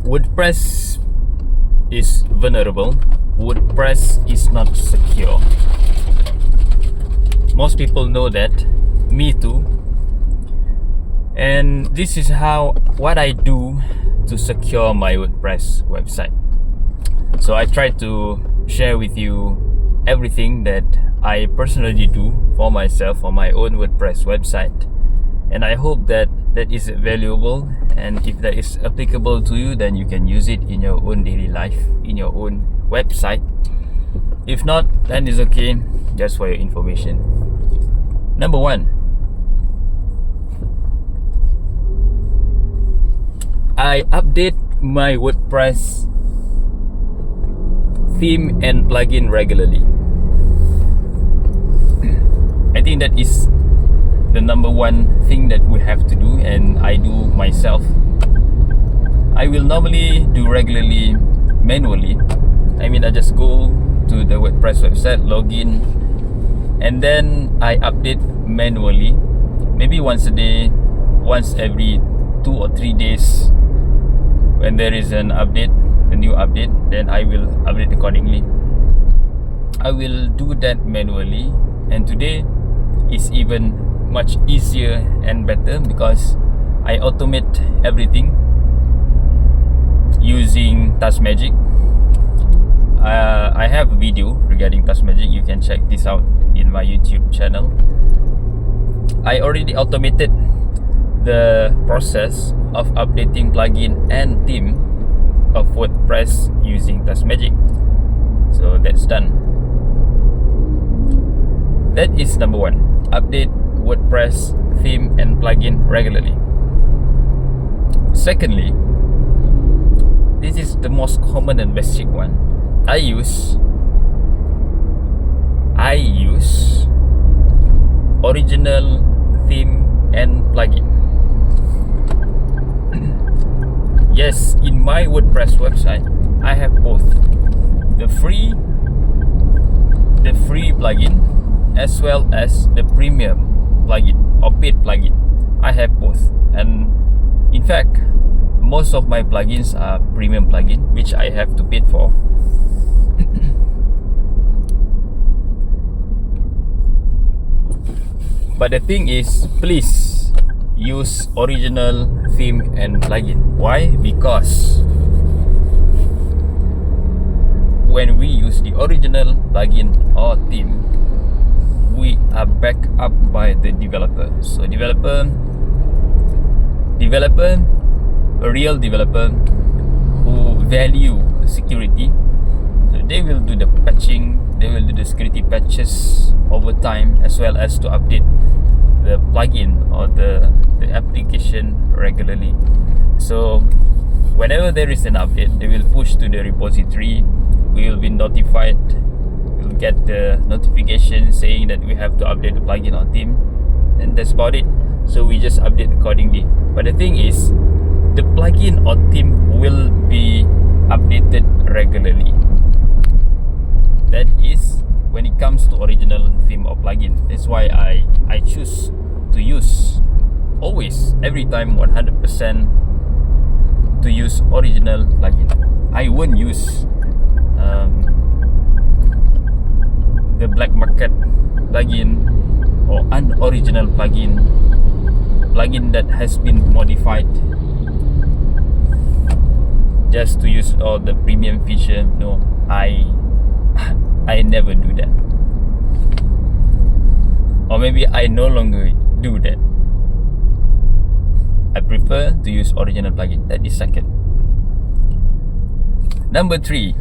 WordPress is vulnerable. WordPress is not secure. Most people know that, me too. And this is what I do to secure my WordPress website. So I try to share with you everything that I personally do for myself on my own WordPress website. And I hope that is valuable, and if that is applicable to you, then you can use it in your own daily life, in your own website. If not, then it's okay, just for your information. Number 1, I update my WordPress theme and plugin regularly. I think that is the number 1 thing that we have to do, and I do myself. I will normally do regularly manually. I just go to the WordPress website, log in, and then I update manually, maybe once a day, once every 2 or 3 days. When there is an update, a new update, then I will update accordingly. I will do that manually, and today is even much easier and better because I automate everything using TaskMagic. I have a video regarding TaskMagic. You can check this out in my YouTube channel. I already automated the process of updating plugin and theme of WordPress using TaskMagic. So that's done. That is number 1. Update WordPress theme and plugin regularly. Secondly, this is the most common and basic one. I use original theme and plugin. Yes, in my WordPress website, I have both the free plugin as well as the premium plugin or paid plugin. I have both, and in fact, most of my plugins are premium plugin, which I have to pay for. But the thing is, please use original theme and plugin. Why? Because when we use the original plugin or theme, we are backed up by the developer. So a real developer who value security, so they will do the patching, they will do the security patches over time, as well as to update the plugin or the application regularly. So whenever there is an update, they will push to the repository. We will be notified. We'll get the notification saying that we have to update the plugin or theme, and that's about it. So we just update accordingly. But the thing is, the plugin or theme will be updated regularly. That is when it comes to original theme or plugin. That's why I choose to use always, every time, 100% to use original plugin. I won't use the black market plugin or unoriginal plugin that has been modified just to use all the premium feature. No, I never do that, or maybe I no longer do that. I prefer to use original plugin. That is second. Number 3,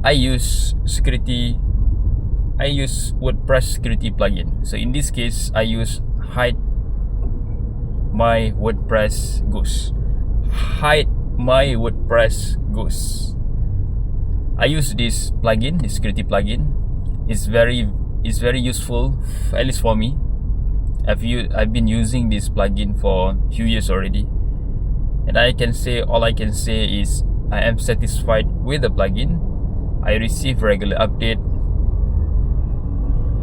I use WordPress security plugin. So in this case, I use Hide My WordPress Ghost. Hide My WordPress Ghost. I use this plugin, this security plugin. It's very useful, at least for me. I've been using this plugin for a few years already, and all I can say is I am satisfied with the plugin. I receive regular update.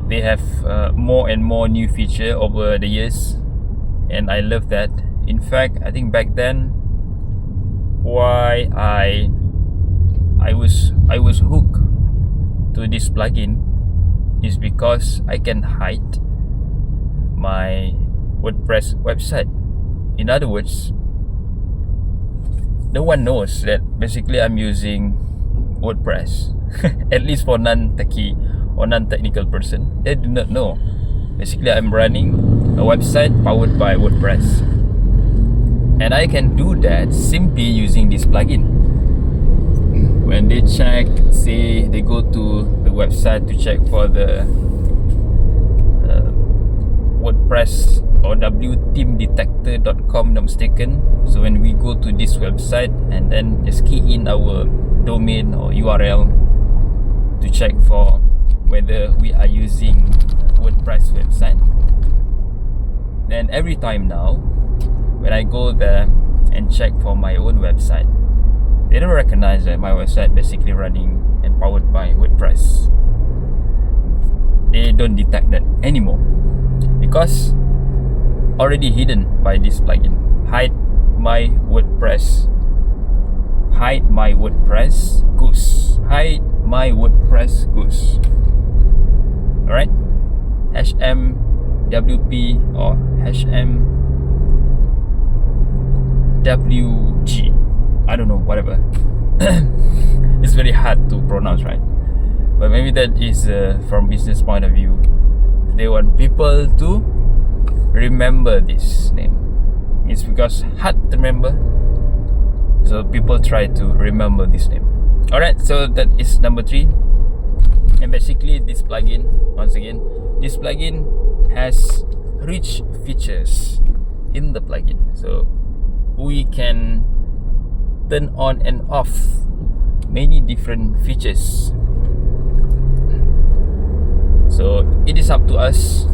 They have more and more new feature over the years. and I love that. In fact, I think back then why I was hooked to this plugin is because I can hide my WordPress website. In other words, no one knows that basically I'm using WordPress. At least for non-techie or non-technical person, they do not know. Basically, I'm running a website powered by WordPress, and I can do that simply using this plugin. When they check, say they go to the website to check for the WordPress or wthemedetector.com, not mistaken. So when we go to this website and then just key in our domain or URL to check for whether we are using WordPress website, then every time now when I go there and check for my own website, they don't recognize that my website basically running and powered by WordPress. They don't detect that anymore because already hidden by this plugin. Hide My WordPress Ghost. Hide My WordPress Ghost. Alright? HMWP or HMWG. I don't know, whatever. It's very hard to pronounce, right? But maybe that is from business point of view. They want people to remember this name. It's because hard to remember, so people try to remember this name. Alright, so that is number 3. And basically this plugin, once again, this plugin has rich features in the plugin. So we can turn on and off many different features. So it is up to us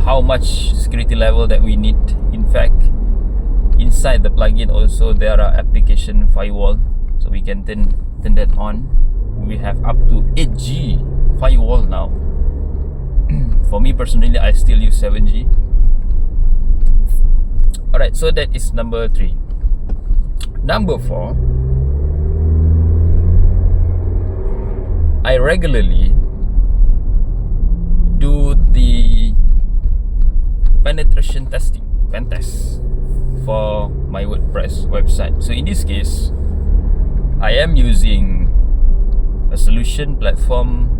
how much security level that we need. In fact, inside the plugin also there are application firewall, so we can turn that on. We have up to 8G firewall now. For me personally, I still use 7G. Alright, so that is number 3. Number 4, I regularly do the penetration testing, pen test, for my WordPress website. So in this case, I am using a solution platform,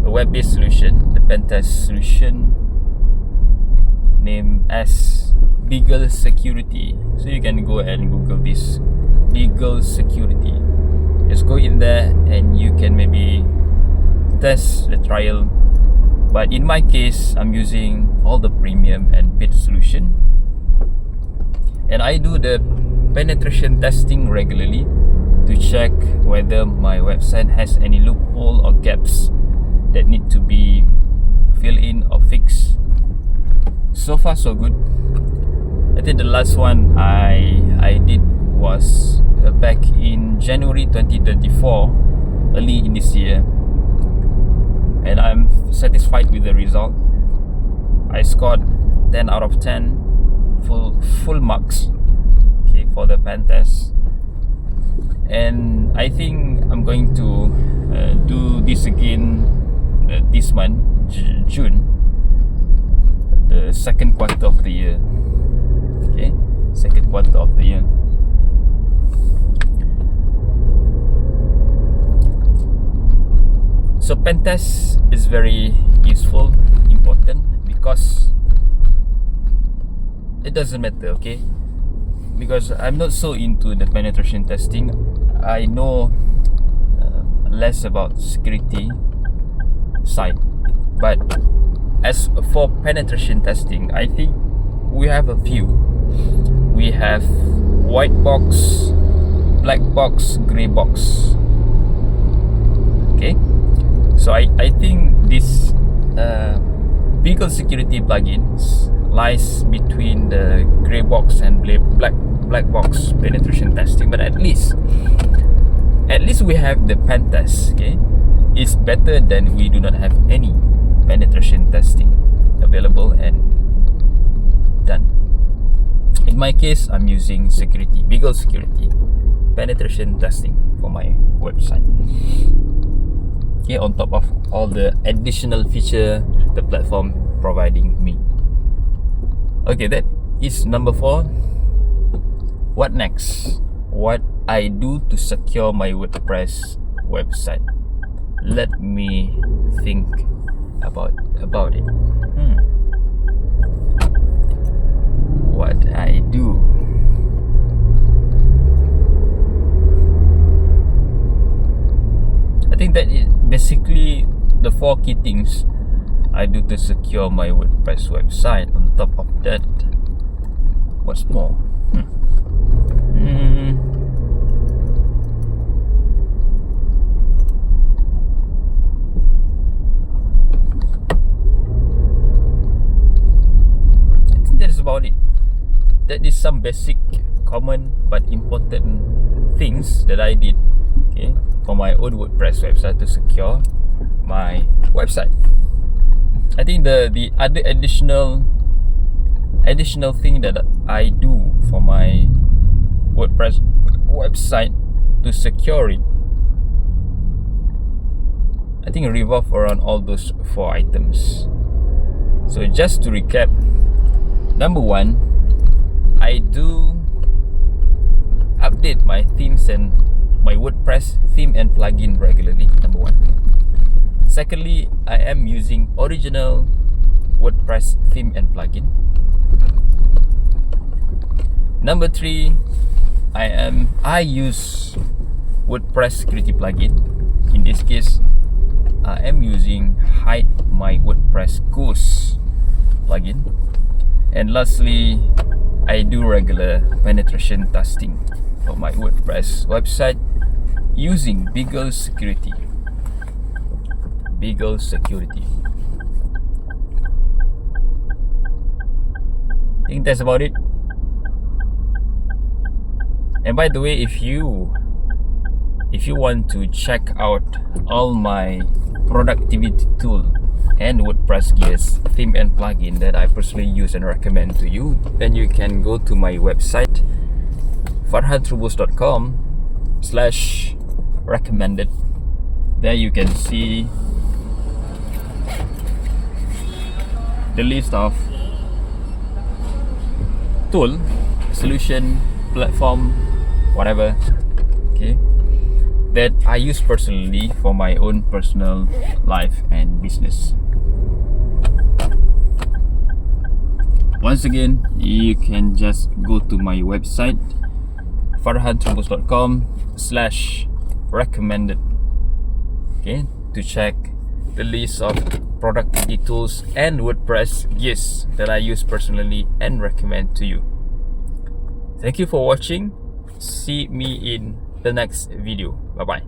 a web-based solution, the pen test solution named as Beagle Security. So you can go and Google this, Beagle Security. Just go in there and you can maybe test the trial. But in my case, I'm using all the premium and paid solution, and I do the penetration testing regularly to check whether my website has any loophole or gaps that need to be filled in or fixed. So far so good. I think the last one I did was back in January 2024, early in this year, and I'm satisfied with the result. I scored 10 out of 10 full marks, okay, for the pen test. And I think I'm going to do this again this month, June, the second quarter of the year. Okay, second quarter of the year. So pen test is very useful, important, because it doesn't matter, okay? Because I'm not so into the penetration testing. I know less about security side. But as for penetration testing, I think we have a few. We have white box, black box, grey box. Okay, so I think this Beagle Security plugins lies between the grey box and black box penetration testing. But at least we have the pen test. Okay, it's better than we do not have any penetration testing available and done. my case, I'm using security, Beagle Security, penetration testing for my website. Okay, on top of all the additional feature the platform providing me. Okay, that is number 4. What next? What I do to secure my WordPress website. Let me think about it. What I do. I think that is basically the 4 key things I do to secure my WordPress website. On top of that, what's more? I think that is about it. That is some basic, common but important things that I did, okay, for my own WordPress website to secure my website. I think the other additional thing that I do for my WordPress website to secure it, I think revolve around all those 4 items. So just to recap, number 1, I do update my themes and my WordPress theme and plugin regularly, number 1. Secondly, I am using original WordPress theme and plugin. Number 3, I use WordPress security plugin. In this case, I am using Hide My WordPress Ghost plugin. And lastly, I do regular penetration testing for my WordPress website using Beagle Security. Beagle Security. I think that's about it. And by the way, if you want to check out all my productivity tool and WordPress gears, theme and plugin that I personally use and recommend to you, then you can go to my website farhadtrubus.com/recommended. There you can see the list of tool, solution, platform, whatever, okay, that I use personally for my own personal life and business. Once again, you can just go to my website farhadtrubus.com/recommended, okay, to check the list of productivity tools and WordPress gears that I use personally and recommend to you. Thank you for watching. See me in the next video. Bye bye.